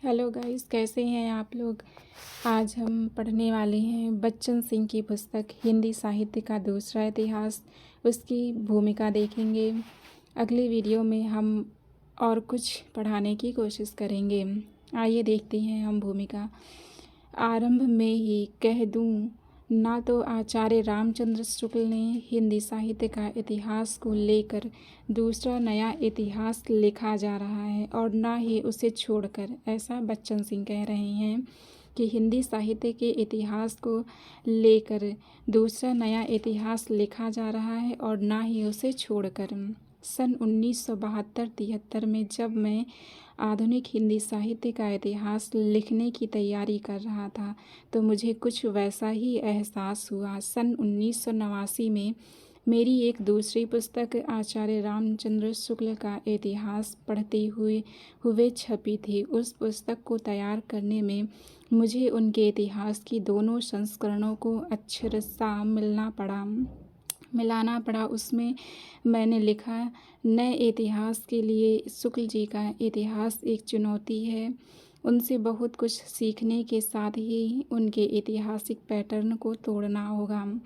Hello guys, कैसे हैं आप लोग। आज हम पढ़ने वाले हैं बच्चन सिंह की पुस्तक हिंदी साहित्य का दूसरा इतिहास। उसकी भूमिका देखेंगे। अगले वीडियो में हम और कुछ पढ़ाने की कोशिश करेंगे। आइए देखते हैं हम भूमिका। आरंभ में ही कह दूं, ना तो आचार्य रामचंद्र शुक्ल ने हिंदी साहित्य का इतिहास को लेकर दूसरा नया इतिहास लिखा जा रहा है और ना ही उसे छोड़कर, ऐसा बच्चन सिंह कह रहे हैं कि हिंदी साहित्य के इतिहास को लेकर दूसरा नया इतिहास लिखा जा रहा है और ना ही उसे छोड़कर। सन 1972-73 में जब मैं आधुनिक हिंदी साहित्य का इतिहास लिखने की तैयारी कर रहा था तो मुझे कुछ वैसा ही एहसास हुआ। सन 1989 में मेरी एक दूसरी पुस्तक आचार्य रामचंद्र शुक्ल का इतिहास पढ़ते हुए छपी थी। उस पुस्तक को तैयार करने में मुझे उनके इतिहास की दोनों संस्करणों को अक्षरशः मिलाना पड़ा। उसमें मैंने लिखा, नए इतिहास के लिए शुक्ल जी का इतिहास एक चुनौती है। उनसे बहुत कुछ सीखने के साथ ही उनके ऐतिहासिक पैटर्न को तोड़ना होगा।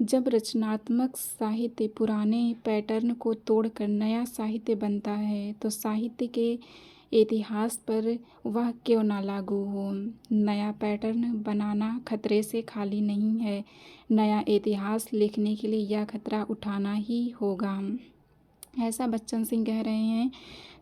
जब रचनात्मक साहित्य पुराने पैटर्न को तोड़कर नया साहित्य बनता है तो साहित्य के इतिहास पर वह क्यों ना लागू हो। नया पैटर्न बनाना खतरे से खाली नहीं है। नया इतिहास लिखने के लिए यह खतरा उठाना ही होगा, ऐसा बच्चन सिंह कह रहे हैं।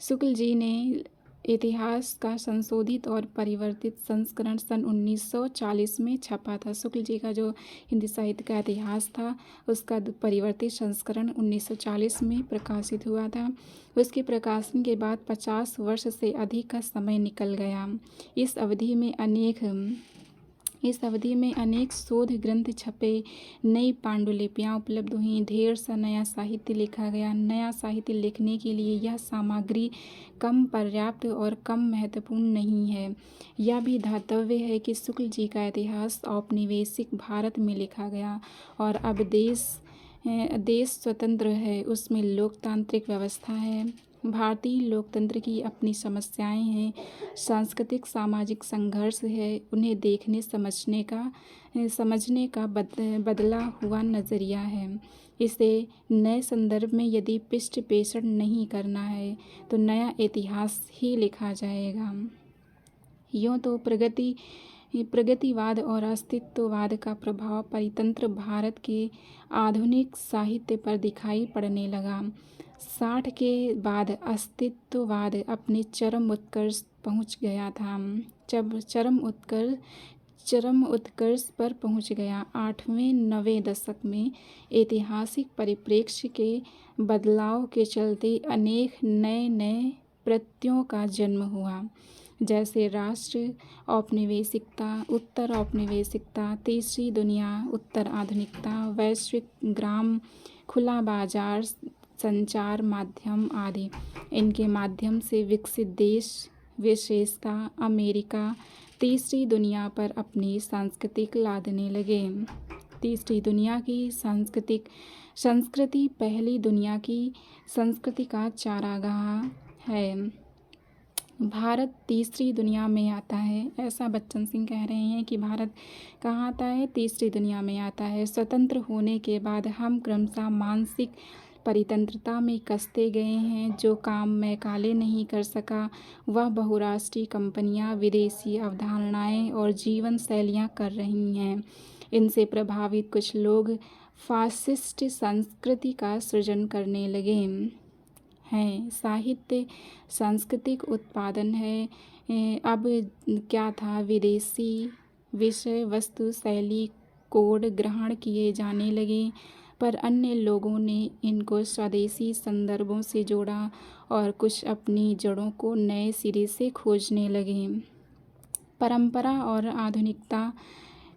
शुक्ल जी ने इतिहास का संशोधित और परिवर्तित संस्करण सन 1940 में छपा था। शुक्ल जी का जो हिंदी साहित्य का इतिहास था उसका परिवर्तित संस्करण 1940 में प्रकाशित हुआ था। उसके प्रकाशन के बाद 50 वर्ष से अधिक का समय निकल गया। इस अवधि में अनेक शोध ग्रंथ छपे, नई पांडुलिपियाँ उपलब्ध हुईं, ढेर सा नया साहित्य लिखा गया। नया साहित्य लिखने के लिए यह सामग्री कम पर्याप्त और कम महत्वपूर्ण नहीं है। यह भी धातव्य है कि शुक्ल जी का इतिहास औपनिवेशिक भारत में लिखा गया और अब देश स्वतंत्र है, उसमें लोकतांत्रिक व्यवस्था है। भारतीय लोकतंत्र की अपनी समस्याएं हैं, सांस्कृतिक सामाजिक संघर्ष है, उन्हें देखने समझने का बदला हुआ नज़रिया है। इसे नए संदर्भ में यदि पृष्ठ पेषण नहीं करना है तो नया इतिहास ही लिखा जाएगा। यूँ तो प्रगतिवाद और अस्तित्ववाद का प्रभाव परितंत्र भारत के आधुनिक साहित्य पर दिखाई पड़ने लगा। 60 के बाद अस्तित्ववाद अपने चरम उत्कर्ष पहुंच गया था। जब चरम उत्कर्ष पर पहुंच गया, 8वें-9वें दशक में ऐतिहासिक परिप्रेक्ष्य के बदलाव के चलते अनेक नए प्रत्ययों का जन्म हुआ, जैसे राष्ट्र औपनिवेशिकता, उत्तर औपनिवेशिकता, तीसरी दुनिया, उत्तर आधुनिकता, वैश्विक ग्राम, खुला बाजार, संचार माध्यम आदि। इनके माध्यम से विकसित देश, विशेषतः अमेरिका, तीसरी दुनिया पर अपनी संस्कृति लादने लगे। तीसरी दुनिया की संस्कृति पहली दुनिया की संस्कृति का चारागाह है। भारत तीसरी दुनिया में आता है, ऐसा बच्चन सिंह कह रहे हैं कि भारत कहाँ आता है, तीसरी दुनिया में आता है। स्वतंत्र होने के बाद हम क्रमशः मानसिक परितंत्रता में कसते गए हैं। जो काम मैं काले नहीं कर सका वह बहुराष्ट्रीय कंपनियां, विदेशी अवधारणाएं और जीवन शैलियां कर रही हैं। इनसे प्रभावित कुछ लोग फासिस्ट संस्कृति का सृजन करने लगे हैं। साहित्य सांस्कृतिक उत्पादन है। अब क्या था, विदेशी विषय वस्तु शैली कोड ग्रहण किए जाने लगे, पर अन्य लोगों ने इनको स्वदेशी संदर्भों से जोड़ा और कुछ अपनी जड़ों को नए सिरे से खोजने लगे। परंपरा और आधुनिकता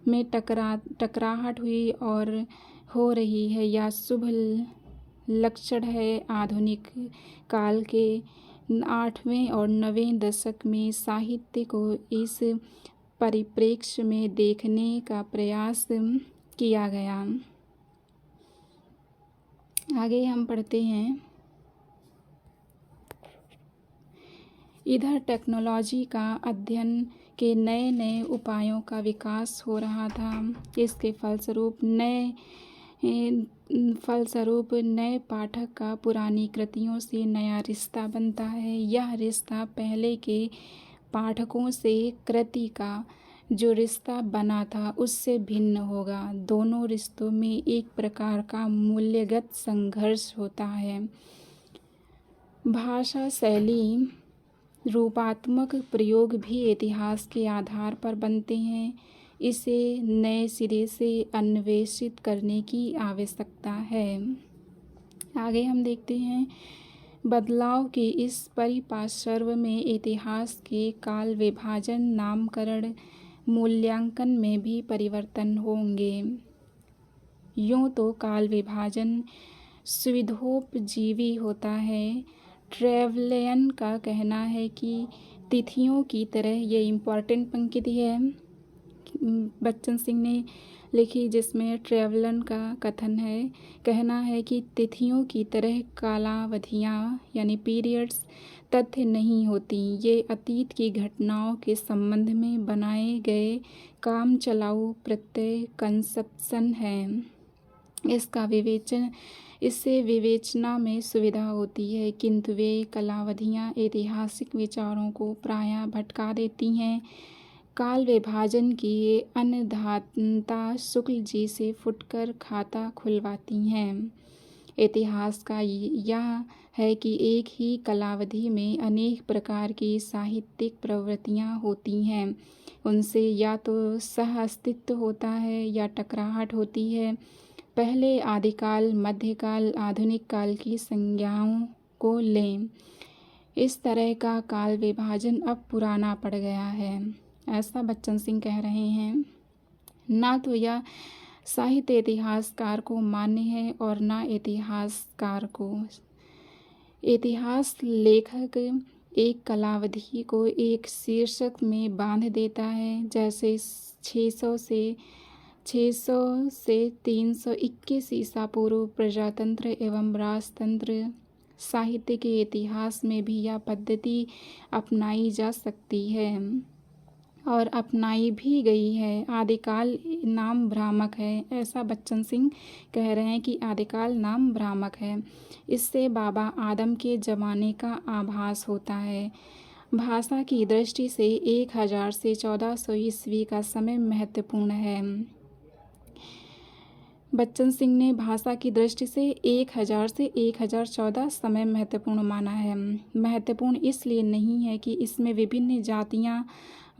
में टकराहट हुई और हो रही है, यह शुभ लक्षण है। आधुनिक काल के 8वें और 9वें दशक में साहित्य को इस परिप्रेक्ष्य में देखने का प्रयास किया गया। आगे हम पढ़ते हैं। इधर टेक्नोलॉजी का अध्ययन के नए नए उपायों का विकास हो रहा था। इसके फलस्वरूप नए पाठक का पुरानी कृतियों से नया रिश्ता बनता है। यह रिश्ता पहले के पाठकों से कृति का जो रिश्ता बना था उससे भिन्न होगा। दोनों रिश्तों में एक प्रकार का मूल्यगत संघर्ष होता है। भाषा शैली रूपात्मक प्रयोग भी इतिहास के आधार पर बनते हैं। इसे नए सिरे से अन्वेषित करने की आवश्यकता है। आगे हम देखते हैं, बदलाव के इस परिपार्श्व में इतिहास के काल विभाजन, नामकरण, मूल्यांकन में भी परिवर्तन होंगे। यूँ तो काल विभाजन सुविधोपजीवी होता है। ट्रेवलियन का कहना है कि तिथियों की तरह, ये इम्पॉर्टेंट पंक्ति है बच्चन सिंह ने लिखी, जिसमें ट्रेवलन का कथन है, कहना है कि तिथियों की तरह कालावधियाँ यानी पीरियड्स तथ्य नहीं होती। ये अतीत की घटनाओं के संबंध में बनाए गए काम चलाऊ प्रत्यय कंसेप्शन हैं। इससे विवेचना में सुविधा होती है, किंतु वे कालावधियाँ ऐतिहासिक विचारों को प्रायः भटका देती हैं। काल विभाजन की ये अनधानता शुक्ल जी से फुटकर खाता खुलवाती हैं। इतिहास का यह है कि एक ही कालावधि में अनेक प्रकार की साहित्यिक प्रवृत्तियाँ होती हैं। उनसे या तो सह अस्तित्व होता है या टकराहट होती है। पहले आदिकाल, मध्यकाल, आधुनिक काल की संज्ञाओं को लें। इस तरह का काल विभाजन अब पुराना पड़ गया है, ऐसा बच्चन सिंह कह रहे हैं। ना तो यह साहित्य इतिहासकार को मान्य है और ना इतिहासकार को। इतिहास लेखक एक कालावधि को एक शीर्षक में बांध देता है, जैसे 600 से 321 ईसा पूर्व प्रजातंत्र एवं राजतंत्र। साहित्य के इतिहास में भी यह पद्धति अपनाई जा सकती है और अपनाई भी गई है। आदिकाल नाम भ्रामक है, ऐसा बच्चन सिंह कह रहे हैं कि आदिकाल नाम भ्रामक है। इससे बाबा आदम के ज़माने का आभास होता है। भाषा की दृष्टि से 1000 से 1400 ईस्वी का समय महत्वपूर्ण है। बच्चन सिंह ने भाषा की दृष्टि से 1000 से 1014 समय महत्वपूर्ण माना है। महत्वपूर्ण इसलिए नहीं है कि इसमें विभिन्न जातियाँ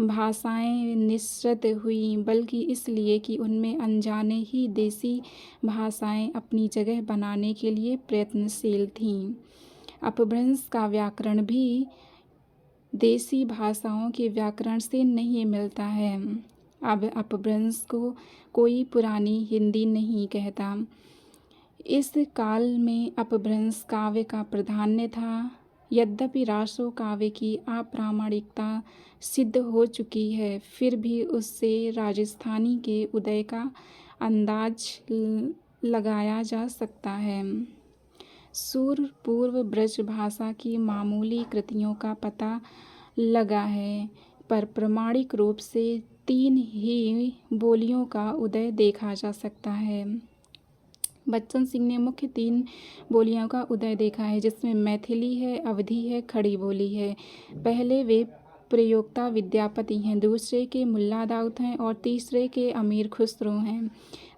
भाषाएं निःसृत हुई, बल्कि इसलिए कि उनमें अनजाने ही देसी भाषाएं अपनी जगह बनाने के लिए प्रयत्नशील थीं। अपभ्रंश का व्याकरण भी देसी भाषाओं के व्याकरण से नहीं मिलता है। अब अपभ्रंश को कोई पुरानी हिंदी नहीं कहता। इस काल में अपभ्रंश काव्य का प्राधान्य था। यद्यपि रासो काव्य की अप्रामाणिकता सिद्ध हो चुकी है, फिर भी उससे राजस्थानी के उदय का अंदाज लगाया जा सकता है। सूर पूर्व ब्रज भाषा की मामूली कृतियों का पता लगा है, पर प्रमाणिक रूप से 3 ही बोलियों का उदय देखा जा सकता है। बच्चन सिंह ने मुख्य 3 बोलियों का उदय देखा है, जिसमें मैथिली है, अवधी है, खड़ी बोली है। पहले वे प्रयोक्ता विद्यापति हैं, दूसरे के मुल्ला दाऊद हैं और तीसरे के अमीर खुसरो हैं।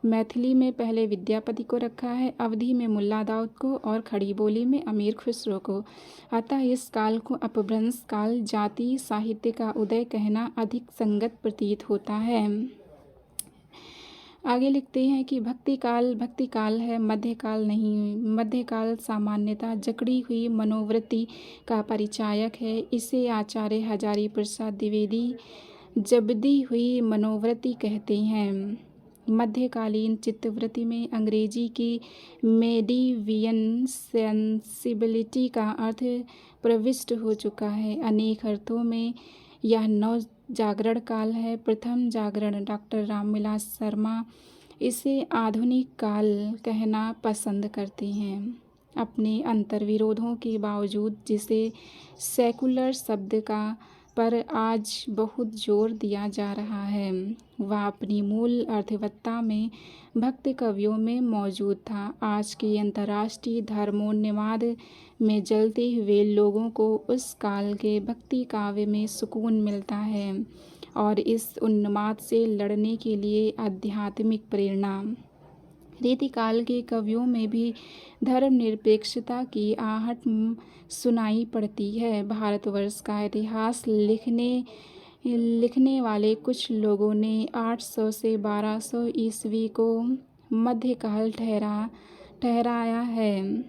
मैथिली में पहले विद्यापति को रखा है, अवधी में मुल्ला दाऊद को और खड़ी बोली में अमीर खुसरो को। अतः इस काल को अपभ्रंश काल, जाति साहित्य का उदय कहना अधिक संगत प्रतीत होता है। आगे लिखते हैं कि भक्तिकाल है, मध्यकाल नहीं। मध्यकाल सामान्यतः जकड़ी हुई मनोवृत्ति का परिचायक है। इसे आचार्य हजारी प्रसाद द्विवेदी जबदी हुई मनोवृत्ति कहते हैं। मध्यकालीन चित्तवृत्ति में अंग्रेजी की मेडिवियन सेंसिबिलिटी का अर्थ प्रविष्ट हो चुका है। अनेक अर्थों में यह नव जागरण काल है। प्रथम जागरण डॉक्टर रामविलास शर्मा इसे आधुनिक काल कहना पसंद करते हैं। अपने अंतर्विरोधों के बावजूद जिसे सेकुलर शब्द का पर आज बहुत जोर दिया जा रहा है, वह अपनी मूल अर्थवत्ता में भक्त कवियों में मौजूद था। आज के अंतर्राष्ट्रीय धर्मोन्माद में जलते हुए लोगों को उस काल के भक्ति काव्य में सुकून मिलता है और इस उन्माद से लड़ने के लिए आध्यात्मिक प्रेरणा। रीतिकाल के कवियों में भी धर्मनिरपेक्षता की आहट सुनाई पड़ती है। भारतवर्ष का इतिहास लिखने वाले कुछ लोगों ने 800 से 1200 ईस्वी को मध्यकाल ठहराया है।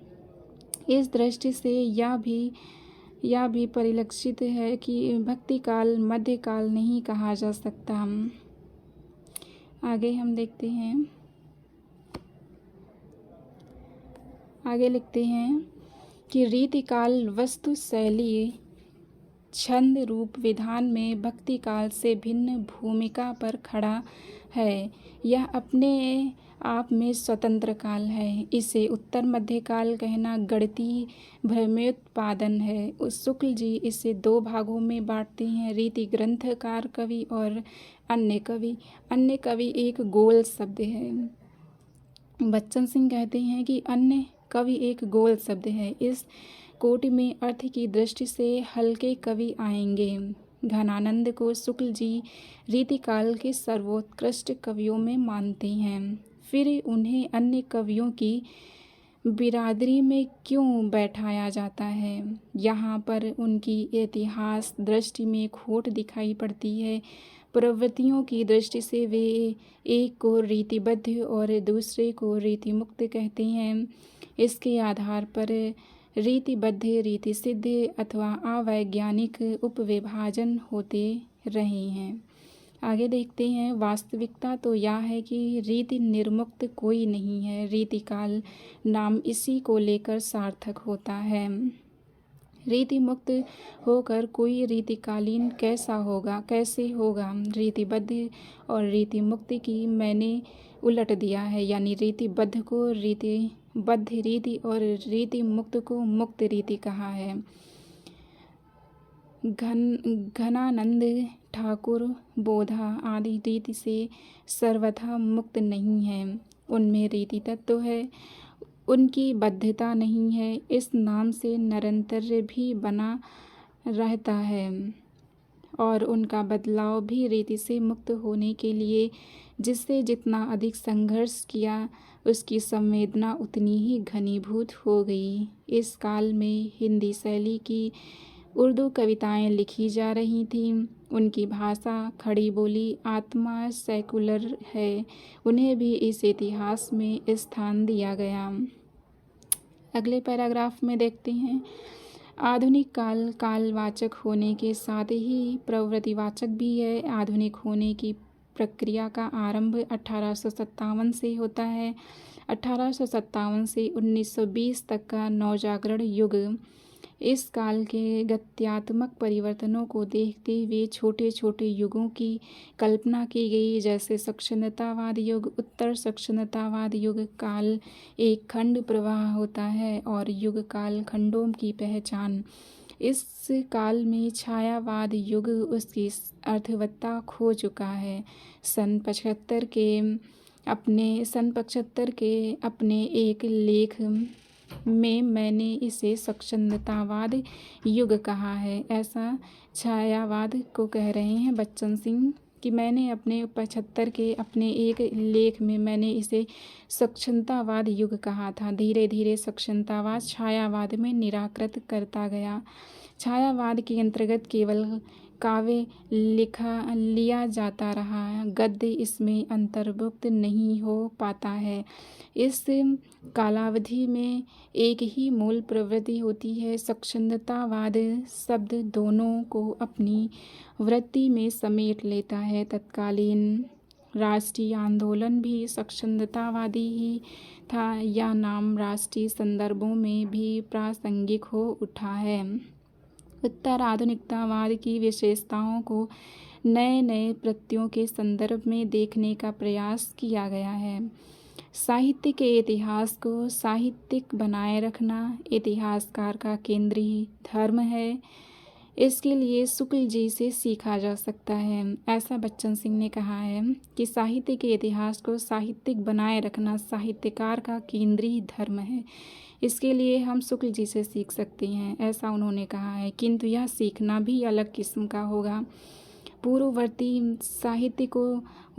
इस दृष्टि से यह भी परिलक्षित है कि भक्तिकाल मध्यकाल नहीं कहा जा सकता। आगे लिखते हैं कि रीतिकाल वस्तु शैली छंद रूप विधान में भक्तिकाल से भिन्न भूमिका पर खड़ा है। यह अपने आप में स्वतंत्र काल है। इसे उत्तर मध्यकाल कहना गणितीय भ्रमोत्पादन है। शुक्ल जी इसे 2 भागों में बांटते हैं, रीति ग्रंथकार कवि और अन्य कवि। अन्य कवि एक गोल शब्द है। बच्चन सिंह कहते हैं कि अन्य कवि एक गोल शब्द है। इस कोटि में अर्थ की दृष्टि से हल्के कवि आएंगे। घनानंद को शुक्ल जी रीतिकाल के सर्वोत्कृष्ट कवियों में मानते हैं। फिर उन्हें अन्य कवियों की बिरादरी में क्यों बैठाया जाता है? यहाँ पर उनकी इतिहास दृष्टि में खोट दिखाई पड़ती है। प्रवृत्तियों की दृष्टि से वे एक को रीतिबद्ध और दूसरे को रीतिमुक्त कहते हैं। इसके आधार पर रीतिबद्ध, रीतिसिद्ध अथवा अवैज्ञानिक उपविभाजन होते रहे हैं। आगे देखते हैं। वास्तविकता तो यह है कि रीति निर्मुक्त कोई नहीं है। रीतिकाल नाम इसी को लेकर सार्थक होता है। रीति मुक्त होकर कोई रीतिकालीन कैसे होगा? रीतिबद्ध और रीति मुक्त की मैंने उलट दिया है, यानी रीतिबद्ध को रीतिबद्ध रीति और रीति मुक्त को मुक्त रीति कहा है। घनानंद ठाकुर बोधा आदि रीति से सर्वथा मुक्त नहीं है। उनमें रीति तत्व है, उनकी बद्धता नहीं है। इस नाम से निरंतर भी बना रहता है और उनका बदलाव भी रीति से मुक्त होने के लिए जिससे जितना अधिक संघर्ष किया उसकी संवेदना उतनी ही घनीभूत हो गई। इस काल में हिंदी शैली की उर्दू कविताएं लिखी जा रही थीं। उनकी भाषा खड़ी बोली आत्मा सेकुलर है। उन्हें भी इस इतिहास में स्थान दिया गया। अगले पैराग्राफ में देखते हैं। आधुनिक काल कालवाचक होने के साथ ही प्रवृत्तिवाचक भी है। आधुनिक होने की प्रक्रिया का आरंभ 1857 से होता है। 1857 से 1920 तक का नवजागरण युग। इस काल के गत्यात्मक परिवर्तनों को देखते हुए छोटे छोटे युगों की कल्पना की गई, जैसे साक्षरतावाद युग, उत्तर साक्षरतावाद युग। काल एक खंड प्रवाह होता है और युग काल खंडों की पहचान। इस काल में छायावाद युग उसकी अर्थवत्ता खो चुका है। सन 75 के अपने एक लेख में मैंने इसे साक्षरतावाद युग कहा है। ऐसा छायावाद को कह रहे हैं बच्चन सिंह कि मैंने अपने 75 के अपने एक लेख में मैंने इसे साक्षरतावाद युग कहा था। धीरे धीरे साक्षरतावाद छायावाद में निराकृत करता गया। छायावाद के अंतर्गत केवल काव्य लिया जाता रहा, गद्य इसमें अंतर्भुक्त नहीं हो पाता है। इस कालावधि में एक ही मूल प्रवृत्ति होती है। साक्षरतावाद शब्द दोनों को अपनी वृत्ति में समेट लेता है। तत्कालीन राष्ट्रीय आंदोलन भी साक्षरतावादी ही था। यह नाम राष्ट्रीय संदर्भों में भी प्रासंगिक हो उठा है। उत्तर आधुनिकतावाद की विशेषताओं को नए नए प्रत्ययों के संदर्भ में देखने का प्रयास किया गया है। साहित्य के इतिहास को साहित्यिक बनाए रखना इतिहासकार का केंद्रीय धर्म है। इसके लिए शुक्ल जी से सीखा जा सकता है। ऐसा बच्चन सिंह ने कहा है कि साहित्य के इतिहास को साहित्यिक बनाए रखना साहित्यकार का केंद्रीय धर्म है। इसके लिए हम शुक्ल जी से सीख सकते हैं, ऐसा उन्होंने कहा है। किंतु यह सीखना भी अलग किस्म का होगा। पूर्ववर्ती साहित्य को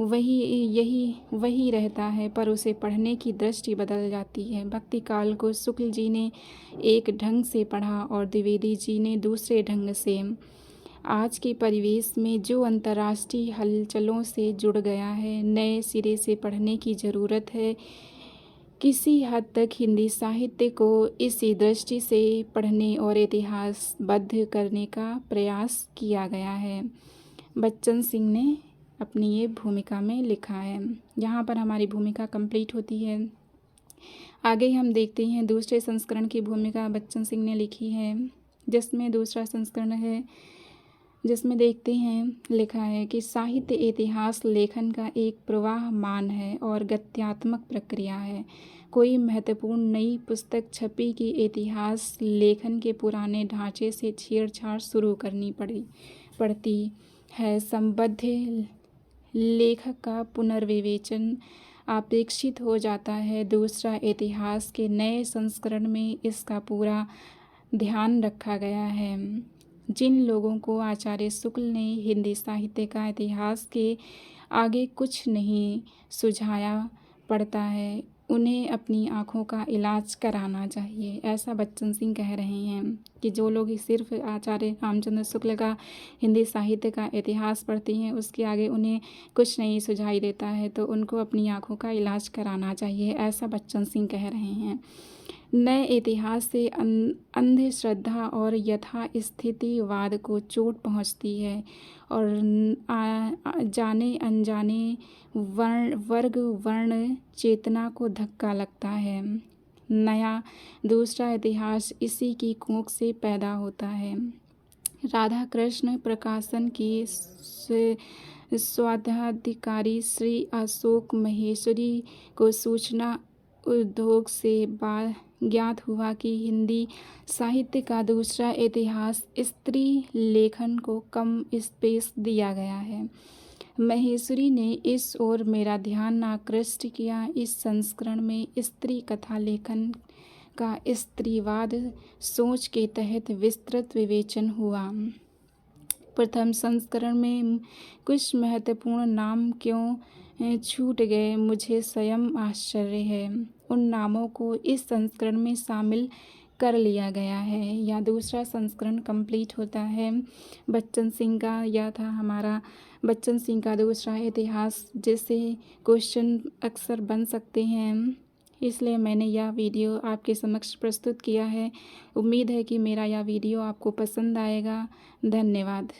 वही रहता है, पर उसे पढ़ने की दृष्टि बदल जाती है। भक्ति काल को शुक्ल जी ने एक ढंग से पढ़ा और द्विवेदी जी ने दूसरे ढंग से। आज के परिवेश में जो अंतर्राष्ट्रीय हलचलों से जुड़ गया है, नए सिरे से पढ़ने की ज़रूरत है। किसी हद तक हिंदी साहित्य को इसी दृष्टि से पढ़ने और इतिहासबद्ध करने का प्रयास किया गया है, बच्चन सिंह ने अपनी ये भूमिका में लिखा है। यहाँ पर हमारी भूमिका कंप्लीट होती है। आगे हम देखते हैं दूसरे संस्करण की भूमिका बच्चन सिंह ने लिखी है, जिसमें दूसरा संस्करण है, जिसमें देखते हैं लिखा है कि साहित्य इतिहास लेखन का एक प्रवाहमान है और गत्यात्मक प्रक्रिया है। कोई महत्वपूर्ण नई पुस्तक छपी कि इतिहास लेखन के पुराने ढांचे से छेड़छाड़ शुरू करनी पड़ती है। संबद्ध लेखक का पुनर्विवेचन अपेक्षित हो जाता है। दूसरा, इतिहास के नए संस्करण में इसका पूरा ध्यान रखा गया है। जिन लोगों को आचार्य शुक्ल ने हिंदी साहित्य का इतिहास के आगे कुछ नहीं सुझाया पड़ता है, उन्हें अपनी आँखों का इलाज कराना चाहिए। ऐसा बच्चन सिंह कह रहे हैं कि जो लोग सिर्फ आचार्य रामचंद्र शुक्ल का हिंदी साहित्य का इतिहास पढ़ते हैं, उसके आगे उन्हें कुछ नहीं सुझाई देता है, तो उनको अपनी आँखों का इलाज कराना चाहिए। ऐसा बच्चन सिंह कह रहे हैं। नए इतिहास से अंधश्रद्धा और यथास्थितिवाद को चोट पहुंचती है और जाने अनजाने वर्ग वर्ण चेतना को धक्का लगता है। नया दूसरा इतिहास इसी की कोख से पैदा होता है। राधा कृष्ण प्रकाशन की स्वाधिकारी श्री अशोक महेश्वरी को सूचना उद्योग से ज्ञात हुआ कि हिंदी साहित्य का दूसरा इतिहास स्त्री लेखन को कम स्पेस दिया गया है। महेश्वरी ने इस ओर मेरा ध्यान आकृष्ट किया। इस संस्करण में स्त्री कथा लेखन का स्त्रीवाद सोच के तहत विस्तृत विवेचन हुआ। प्रथम संस्करण में कुछ महत्वपूर्ण नाम क्यों छूट गए, मुझे स्वयं आश्चर्य है। उन नामों को इस संस्करण में शामिल कर लिया गया है। या दूसरा संस्करण कंप्लीट होता है बच्चन सिंह का। यह था हमारा बच्चन सिंह का दूसरा इतिहास, जिससे क्वेश्चन अक्सर बन सकते हैं, इसलिए मैंने यह वीडियो आपके समक्ष प्रस्तुत किया है। उम्मीद है कि मेरा यह वीडियो आपको पसंद आएगा। धन्यवाद।